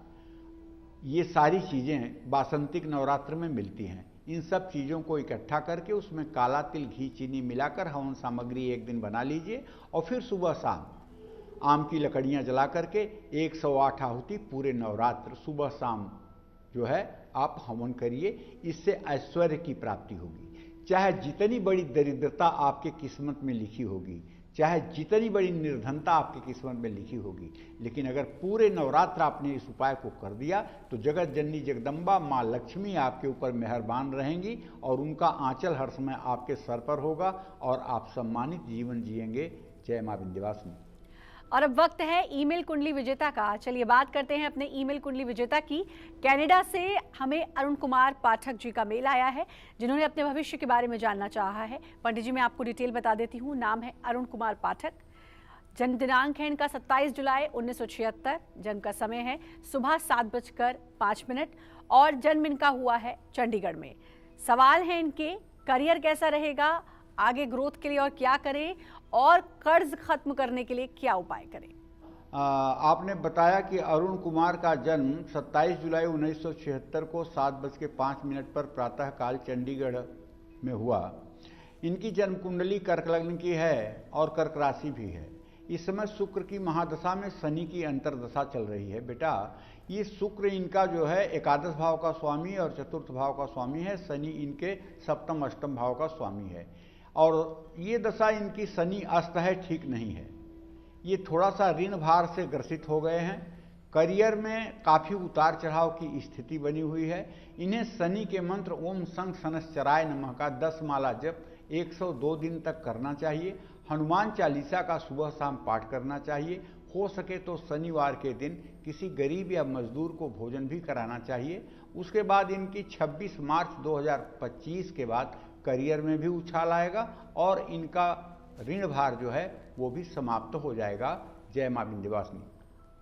ये सारी चीज़ें वासंतिक नवरात्र में मिलती हैं। इन सब चीज़ों को इकट्ठा करके उसमें काला तिल, घी, चीनी मिलाकर हवन सामग्री एक दिन बना लीजिए और फिर सुबह शाम आम की लकड़ियाँ जला करके 108 आहुति पूरे नवरात्र सुबह शाम जो है आप हवन करिए। इससे ऐश्वर्य की प्राप्ति होगी। चाहे जितनी बड़ी दरिद्रता आपके किस्मत में लिखी होगी, चाहे जितनी बड़ी निर्धनता आपकी किस्मत में लिखी होगी, लेकिन अगर पूरे नवरात्र आपने इस उपाय को कर दिया तो जगत जननी जगदम्बा माँ लक्ष्मी आपके ऊपर मेहरबान रहेंगी और उनका आंचल हर समय आपके सर पर होगा और आप सम्मानित जीवन जिएंगे। जय माँ विंध्यवासिनी। और अब वक्त है ईमेल कुंडली विजेता का। चलिए बात करते हैं अपने ईमेल कुंडली विजेता की। कनाडा से हमें अरुण कुमार पाठक जी का मेल आया है, जिन्होंने अपने भविष्य के बारे में जानना चाहा है। पंडित जी, मैं आपको डिटेल बता देती हूँ। नाम है अरुण कुमार पाठक, जन्म दिनांक है इनका 27 जुलाई 1976, जन्म का समय है सुबह 7:05 और जन्म इनका हुआ है चंडीगढ़ में। सवाल है इनके, करियर कैसा रहेगा, आगे ग्रोथ के लिए और क्या करें, और कर्ज खत्म करने के लिए क्या उपाय करें। आपने बताया कि अरुण कुमार का जन्म 27 जुलाई 1976 को 7:05 पर प्रातःकाल चंडीगढ़ में हुआ। इनकी जन्म कुंडली कर्क लग्न की है और कर्क राशि भी है। इस समय शुक्र की महादशा में शनि की अंतर्दशा चल रही है। बेटा, ये शुक्र इनका जो है एकादश भाव का स्वामी और चतुर्थ भाव का स्वामी है। शनि इनके सप्तम अष्टम भाव का स्वामी है और ये दशा इनकी शनि अस्त है, ठीक नहीं है। ये थोड़ा सा ऋण भार से ग्रसित हो गए हैं। करियर में काफ़ी उतार चढ़ाव की स्थिति बनी हुई है। इन्हें शनि के मंत्र ओम संग शनश्चराय नमः का 10 माला जप 102 दिन तक करना चाहिए। हनुमान चालीसा का सुबह शाम पाठ करना चाहिए। हो सके तो शनिवार के दिन किसी गरीब या मजदूर को भोजन भी कराना चाहिए। उसके बाद इनकी 26 मार्च 2025 के बाद करियर में भी उछाल आएगा और इनका ऋण भार जो है वो भी समाप्त हो जाएगा। जय मां विंध्यवासिनी।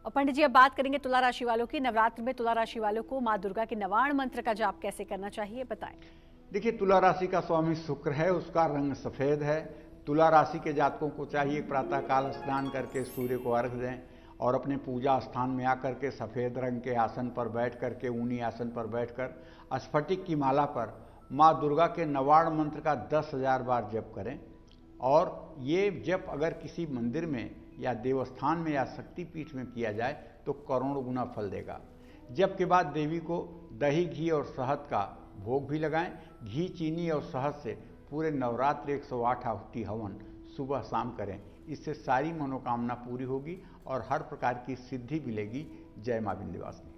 और पंडित जी, अब बात करेंगे तुला राशि वालों की। नवरात्र में तुला राशि वालों को माँ दुर्गा के नवार्ण मंत्र का जाप कैसे करना चाहिए, बताएं। देखिए, तुला राशि का स्वामी शुक्र है, उसका रंग सफेद है। तुला राशि के जातकों को चाहिए प्रातःकाल स्नान करके सूर्य को अर्घ्य दें और अपने पूजा स्थान में आकर के सफ़ेद रंग के आसन पर बैठ करके, ऊनी आसन पर बैठकर स्फटिक की माला पर माँ दुर्गा के नवार्ण मंत्र का 10,000 बार जप करें। और ये जप अगर किसी मंदिर में या देवस्थान में या शक्तिपीठ में किया जाए तो करोड़ों गुना फल देगा। जप के बाद देवी को दही, घी और शहद का भोग भी लगाएं। घी, चीनी और शहद से पूरे नवरात्र 108 आहुति हवन सुबह शाम करें। इससे सारी मनोकामना पूरी होगी और हर प्रकार की सिद्धि मिलेगी। जय मां विंध्यवासिनी।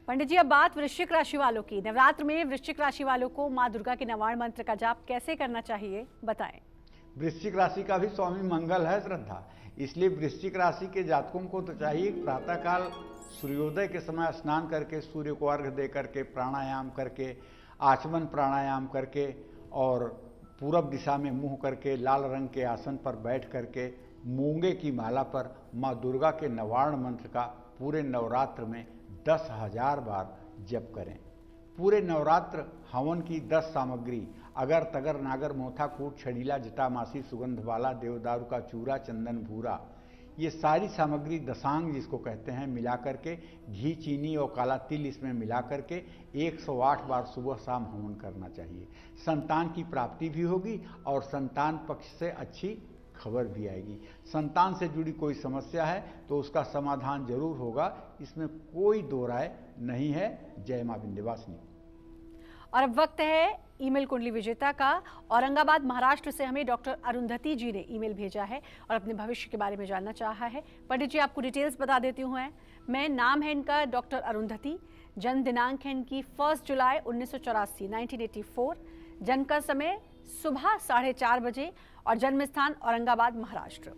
पंडित जी, अब बात वृश्चिक राशि वालों की। नवरात्र में वृश्चिक राशि वालों को माँ दुर्गा के नवार्ण मंत्र का जाप कैसे करना चाहिए, बताएं। वृश्चिक राशि का भी स्वामी मंगल है श्रद्धा, इसलिए वृश्चिक राशि के जातकों को तो चाहिए प्रातःकाल सूर्योदय के समय स्नान करके, सूर्य को अर्घ्य दे करके, प्राणायाम करके, आचमन प्राणायाम करके और पूरब दिशा में मुंह करके लाल रंग के आसन पर बैठ करके मूंगे की माला पर माँ दुर्गा के नवार्ण मंत्र का पूरे नवरात्र में 10,000 बार जप करें। पूरे नवरात्र हवन की 10 सामग्री अगर तगर नागर मोथा कूट छड़ीला जटामासी सुगंध वाला देवदारू का चूरा चंदन भूरा, ये सारी सामग्री दशांग जिसको कहते हैं मिला करके, घी, चीनी और काला तिल इसमें मिला करके 108 बार सुबह शाम हवन करना चाहिए। संतान की प्राप्ति भी होगी और संतान पक्ष से अच्छी खबर भी आएगी। संतान से जुड़ी कोई समस्या है तो उसका समाधान जरूर होगा, इसमें कोई दो राय नहीं है। जय मां विंध्यवासिनी। और अब वक्त है ईमेल कुंडली विजेता का। औरंगाबाद महाराष्ट्र से हमें डॉक्टर अरुंधति जी ने ईमेल भेजा है और अपने भविष्य के बारे में जानना चाहा है। पंडित जी, आपको डिटेल्स बता देती हूँ मैं। नाम है इनका डॉक्टर अरुंधति, जन्म दिनांक है इनकी 1 जुलाई 1984 1984, जन्म का समय सुबह 4:30 बजे और जन्म स्थान औरंगाबाद महाराष्ट्र।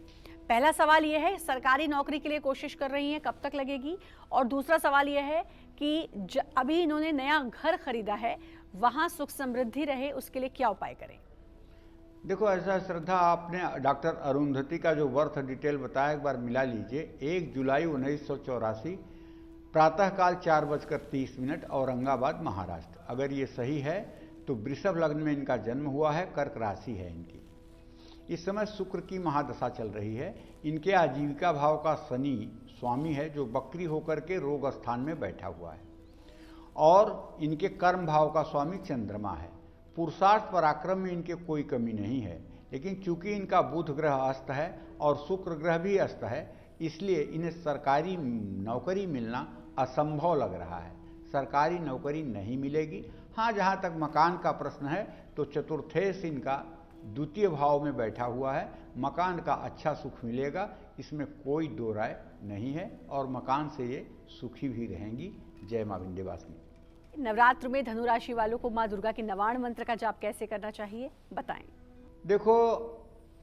पहला सवाल यह है, सरकारी नौकरी के लिए कोशिश कर रही हैं, कब तक लगेगी? और दूसरा सवाल यह है कि अभी इन्होंने नया घर खरीदा है, वहां सुख समृद्धि रहे उसके लिए क्या उपाय करें? देखो, ऐसा श्रद्धा, आपने डॉक्टर अरुंधति का जो बर्थ डिटेल बताया एक बार मिला लीजिए। 1 जुलाई 1984 प्रातःकाल 4:30 औरंगाबाद महाराष्ट्र। अगर ये सही है तो वृषभ लग्न में इनका जन्म हुआ है, कर्क राशि है इनकी। इस समय शुक्र की महादशा चल रही है। इनके आजीविका भाव का शनि स्वामी है जो वक्री होकर के रोग स्थान में बैठा हुआ है, और इनके कर्म भाव का स्वामी चंद्रमा है। पुरुषार्थ पराक्रम में इनके कोई कमी नहीं है, लेकिन चूंकि इनका बुध ग्रह अस्त है और शुक्र ग्रह भी अस्त है, इसलिए इन्हें सरकारी नौकरी मिलना असंभव लग रहा है। सरकारी नौकरी नहीं मिलेगी। हाँ, जहाँ तक मकान का प्रश्न है तो चतुर्थेश इनका द्वितीय भाव में बैठा हुआ है, मकान का अच्छा सुख मिलेगा, इसमें कोई दो राय नहीं है, और मकान से ये सुखी भी रहेंगी। जय मां विंध्यवासिनी। नवरात्र में धनु राशि वालों को मां दुर्गा के नवाण मंत्र का जाप कैसे करना चाहिए, बताएं। देखो,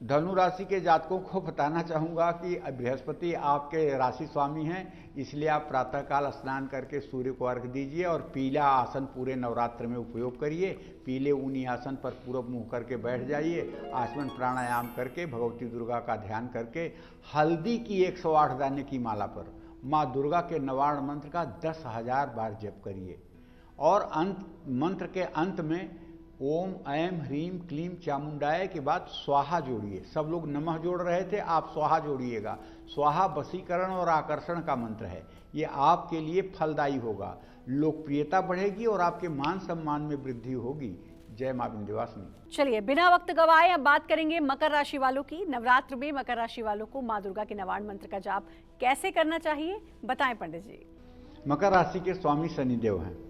धनु राशि के जातकों को बताना चाहूँगा कि बृहस्पति आपके राशि स्वामी हैं, इसलिए आप प्रातःकाल स्नान करके सूर्य को अर्घ दीजिए और पीला आसन पूरे नवरात्र में उपयोग करिए। पीले ऊनी आसन पर पूरब मुँह करके बैठ जाइए, आचमन प्राणायाम करके भगवती दुर्गा का ध्यान करके हल्दी की 108 दाने की माला पर माँ दुर्गा के नवाण मंत्र का 10,000 बार जप करिए, और मंत्र के अंत में ओम ऐं ह्रीं क्लीं चामुंडाय के बाद स्वाहा जोड़िए। सब लोग नमः जोड़ रहे थे, आप स्वाहा जोड़िएगा। स्वाहा वशीकरण और आकर्षण का मंत्र है, ये आपके लिए फलदायी होगा, लोकप्रियता बढ़ेगी और आपके मान सम्मान में वृद्धि होगी। जय मां विंध्यवासिनी। चलिए, बिना वक्त गवाए अब बात करेंगे मकर राशि वालों की। नवरात्र में मकर राशि वालों को माँ दुर्गा के नवाण मंत्र का जाप कैसे करना चाहिए, बताएं पंडित जी। मकर राशि के स्वामी शनिदेव हैं।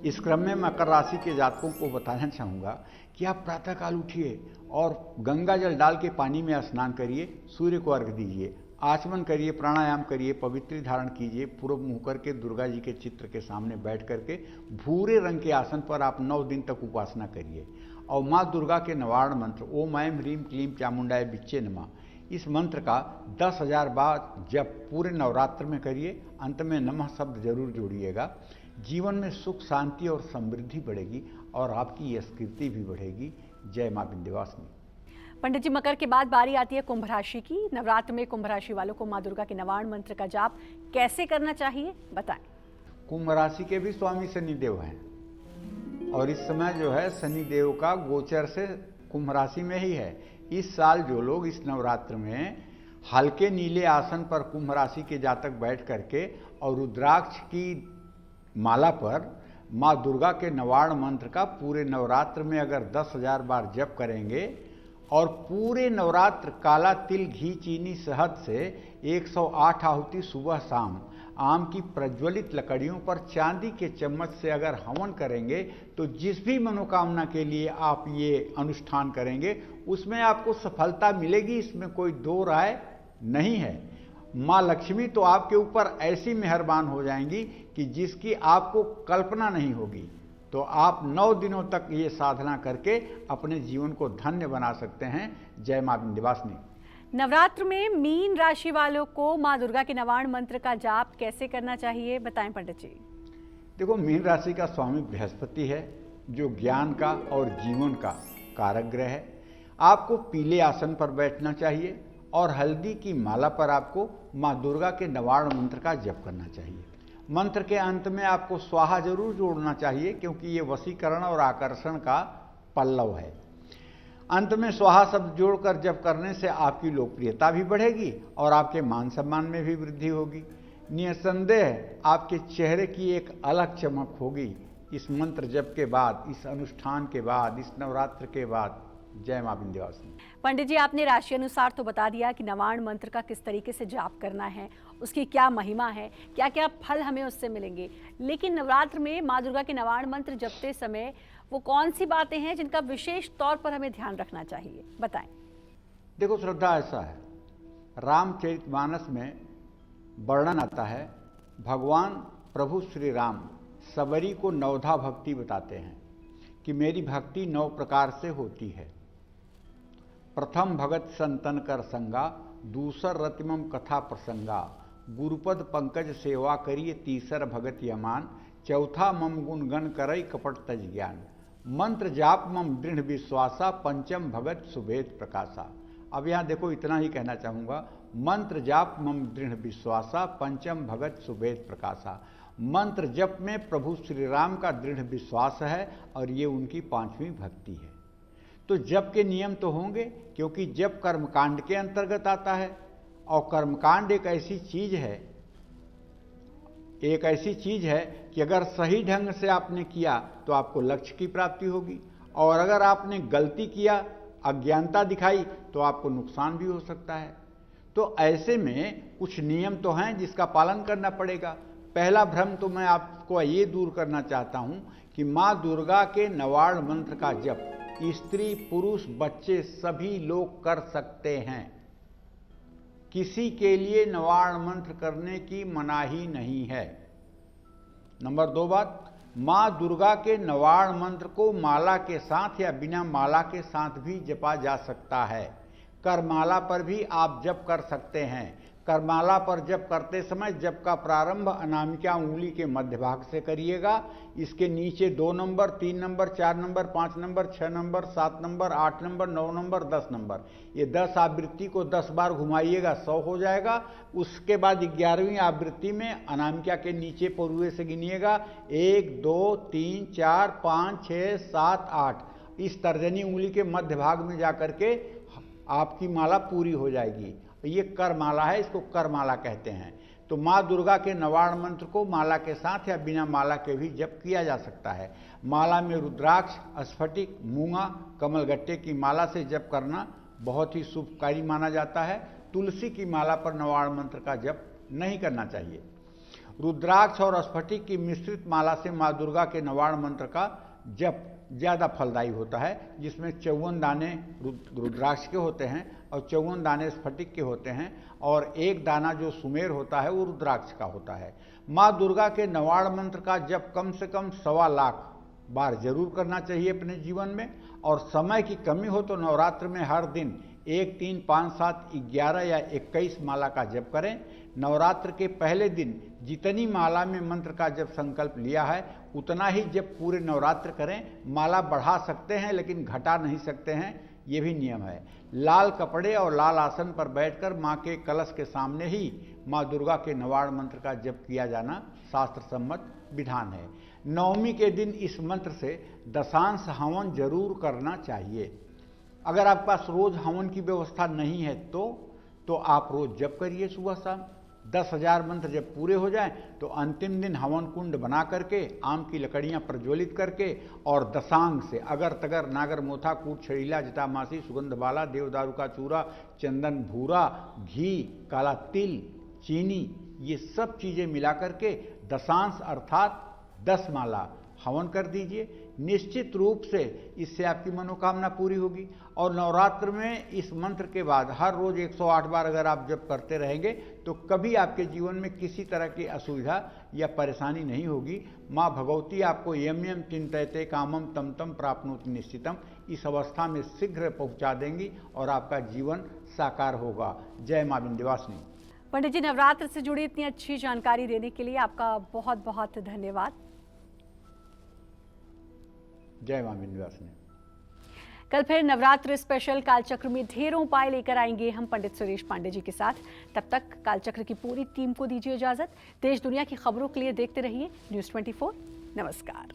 इस क्रम में मकर राशि के जातकों को बताना चाहूँगा कि आप प्रातःकाल उठिए और गंगा जल डाल के पानी में स्नान करिए, सूर्य को अर्घ दीजिए, आचमन करिए, प्राणायाम करिए, पवित्र धारण कीजिए, पूर्व मुँह करके दुर्गा जी के चित्र के सामने बैठ करके भूरे रंग के आसन पर आप 9 दिन तक उपासना करिए, और माँ दुर्गा के नवाण मंत्र ओम ऐं ह्रीं क्लीं चामुंडाय बिच्चे नमः, इस मंत्र का 10,000 बार जप पूरे नवरात्र में करिए। अंत में नमः शब्द जरूर जोड़िएगा। जीवन में सुख शांति और समृद्धि बढ़ेगी और आपकी यश कीर्ति भी बढ़ेगी। जय मां विंध्यवासिनी। पंडित जी, मकर के बाद बारी आती है कुंभ राशि की। नवरात्र में कुंभ राशि वालों को मां दुर्गा के नवाण मंत्र का जाप कैसे करना चाहिए, बताएं। कुंभ राशि के भी स्वामी शनिदेव हैं, और इस समय जो है शनिदेव का गोचर से कुंभ राशि में ही है। इस साल जो लोग इस नवरात्र में हल्के नीले आसन पर कुंभ राशि के जातक बैठ करके और रुद्राक्ष की माला पर माँ दुर्गा के नवाण मंत्र का पूरे नवरात्र में अगर 10,000 बार जप करेंगे और पूरे नवरात्र काला तिल घी चीनी शहद से 108 आहुति सुबह शाम आम की प्रज्वलित लकड़ियों पर चांदी के चम्मच से अगर हवन करेंगे तो जिस भी मनोकामना के लिए आप ये अनुष्ठान करेंगे उसमें आपको सफलता मिलेगी, इसमें कोई दो राय नहीं है। माँ लक्ष्मी तो आपके ऊपर ऐसी मेहरबान हो जाएंगी कि जिसकी आपको कल्पना नहीं होगी। तो आप 9 दिनों तक ये साधना करके अपने जीवन को धन्य बना सकते हैं। जय मां विंध्यवासिनी। नवरात्र में मीन राशि वालों को मां दुर्गा के नवाण मंत्र का जाप कैसे करना चाहिए, बताएं पंडित जी। देखो, मीन राशि का स्वामी बृहस्पति है जो ज्ञान का और जीवन का कारक ग्रह है। आपको पीले आसन पर बैठना चाहिए और हल्दी की माला पर आपको माँ दुर्गा के नवाण मंत्र का जप करना चाहिए। मंत्र के अंत में आपको स्वाहा जरूर जोड़ना चाहिए, क्योंकि ये वशीकरण और आकर्षण का पल्लव है। अंत में स्वाहा शब्द जोड़कर जप करने से आपकी लोकप्रियता भी बढ़ेगी और आपके मान सम्मान में भी वृद्धि होगी। निसंदेह आपके चेहरे की एक अलग चमक होगी इस मंत्र जप के बाद, इस अनुष्ठान के बाद, इस नवरात्र के बाद। जय मां विंध्यवासिनी। पंडित जी, आपने राशि अनुसार तो बता दिया कि नवाण मंत्र का किस तरीके से जाप करना है, उसकी क्या महिमा है, क्या क्या फल हमें उससे मिलेंगे, लेकिन नवरात्र में माँ दुर्गा के नवाण मंत्र जपते समय वो कौन सी बातें हैं जिनका विशेष तौर पर हमें ध्यान रखना चाहिए, बताएं। देखो श्रद्धा, ऐसा है, रामचरितमानस में वर्णन आता है, भगवान प्रभु श्री राम सबरी को नवधा भक्ति बताते हैं कि मेरी भक्ति 9 प्रकार से होती है। प्रथम भगत संतन कर संगा, दूसर रतिमम कथा प्रसंगा, गुरुपद पंकज सेवा करिए, तीसर भगत यमान, चौथा मम गुण गण करई कपट तज ज्ञान, मंत्र जाप मम दृढ़ विश्वासा, पंचम भगत सुभेद प्रकाशा। अब यहाँ देखो, इतना ही कहना चाहूँगा, मंत्र जाप मम दृढ़ विश्वासा, पंचम भगत सुभेद प्रकाशा। मंत्र जप में प्रभु श्री राम का दृढ़ विश्वास है और ये उनकी 5वीं भक्ति है। तो जप के नियम तो होंगे, क्योंकि जप कर्मकांड के अंतर्गत आता है और कर्मकांड एक ऐसी चीज है कि अगर सही ढंग से आपने किया तो आपको लक्ष्य की प्राप्ति होगी, और अगर आपने गलती किया, अज्ञानता दिखाई, तो आपको नुकसान भी हो सकता है। तो ऐसे में कुछ नियम तो हैं जिसका पालन करना पड़ेगा। पहला भ्रम तो मैं आपको ये दूर करना चाहता हूं कि मां दुर्गा के नवार्ण मंत्र का जप स्त्री पुरुष बच्चे सभी लोग कर सकते हैं। किसी के लिए नवार्ण मंत्र करने की मनाही नहीं है। नंबर 2 बात, मां दुर्गा के नवार्ण मंत्र को माला के साथ या बिना माला के साथ भी जपा जा सकता है। करमाला पर भी आप जप कर सकते हैं। करमाला पर जप करते समय जप का प्रारंभ अनामिका उंगली के मध्य भाग से करिएगा। इसके नीचे 2 number, 3 number, 4 number, 5 number, 6 number, 7 number, 8 number, 9 number, 10 number, ये 10 आवृत्ति को 10 बार घुमाइएगा, 100 हो जाएगा। उसके बाद 11वीं आवृत्ति में अनामिका के नीचे पूर्वे से गिनिएगा, 1 2 3 4 5 6 7 8। इस तर्जनी उंगली के मध्य भाग में जाकर के आपकी माला पूरी हो जाएगी। ये कर माला है, इसको कर माला कहते हैं। तो माँ दुर्गा के नवार्ण मंत्र को माला के साथ या बिना माला के भी जप किया जा सकता है। माला में रुद्राक्ष, स्फटिक, मूंगा, कमलगट्टे की माला से जप करना बहुत ही शुभकारी माना जाता है। तुलसी की माला पर नवार्ण मंत्र का जप नहीं करना चाहिए। रुद्राक्ष और स्फटिक की मिश्रित माला से माँ दुर्गा के नवार्ण मंत्र का जप ज़्यादा फलदायी होता है, जिसमें 54 दाने रुद्राक्ष के होते हैं और 54 दाने स्फटिक के होते हैं, और 1 दाना जो सुमेर होता है वो रुद्राक्ष का होता है। माँ दुर्गा के नवार्ण मंत्र का जप कम से कम 1.25 लाख बार जरूर करना चाहिए अपने जीवन में। और समय की कमी हो तो नवरात्र में हर दिन 1 3 5 7 11 या 21 माला का जप करें। नवरात्र के पहले दिन जितनी माला में मंत्र का जप संकल्प लिया है उतना ही जप पूरे नवरात्र करें। माला बढ़ा सकते हैं लेकिन घटा नहीं सकते हैं, ये भी नियम है। लाल कपड़े और लाल आसन पर बैठकर माँ के कलश के सामने ही माँ दुर्गा के नवार्ण मंत्र का जप किया जाना शास्त्र सम्मत विधान है। नवमी के दिन इस मंत्र से दशांश हवन जरूर करना चाहिए। अगर आपके पास रोज हवन की व्यवस्था नहीं है तो आप रोज जप करिए सुबह शाम। 10,000 मंत्र जब पूरे हो जाएं तो अंतिम दिन हवन कुंड बना करके आम की लकड़ियां प्रज्वलित करके और दशांग से अगर तगर नागर मोथा कूट छड़ीला जटामासी सुगंध बाला देवदारू का चूरा चंदन भूरा घी काला तिल चीनी ये सब चीजें मिला करके दशांश अर्थात 10 माला हवन कर दीजिए। निश्चित रूप से इससे आपकी मनोकामना पूरी होगी। और नवरात्र में इस मंत्र के बाद हर रोज 108 बार अगर आप जप करते रहेंगे तो कभी आपके जीवन में किसी तरह की असुविधा या परेशानी नहीं होगी। माँ भगवती आपको यम यम चिंतयते कामम तम तम प्राप्नोति निश्चितम, इस अवस्था में शीघ्र पहुंचा देंगी और आपका जीवन साकार होगा। जय माँ विंध्यवासिनी। पंडित जी, नवरात्र से जुड़ी इतनी अच्छी जानकारी देने के लिए आपका बहुत बहुत धन्यवाद। जय मां विंध्यवासिनी। कल फिर नवरात्र स्पेशल कालचक्र में ढेरों उपाय लेकर आएंगे हम पंडित सुरेश पांडे जी के साथ। तब तक कालचक्र की पूरी टीम को दीजिए इजाजत। देश दुनिया की खबरों के लिए देखते रहिए News 24। नमस्कार।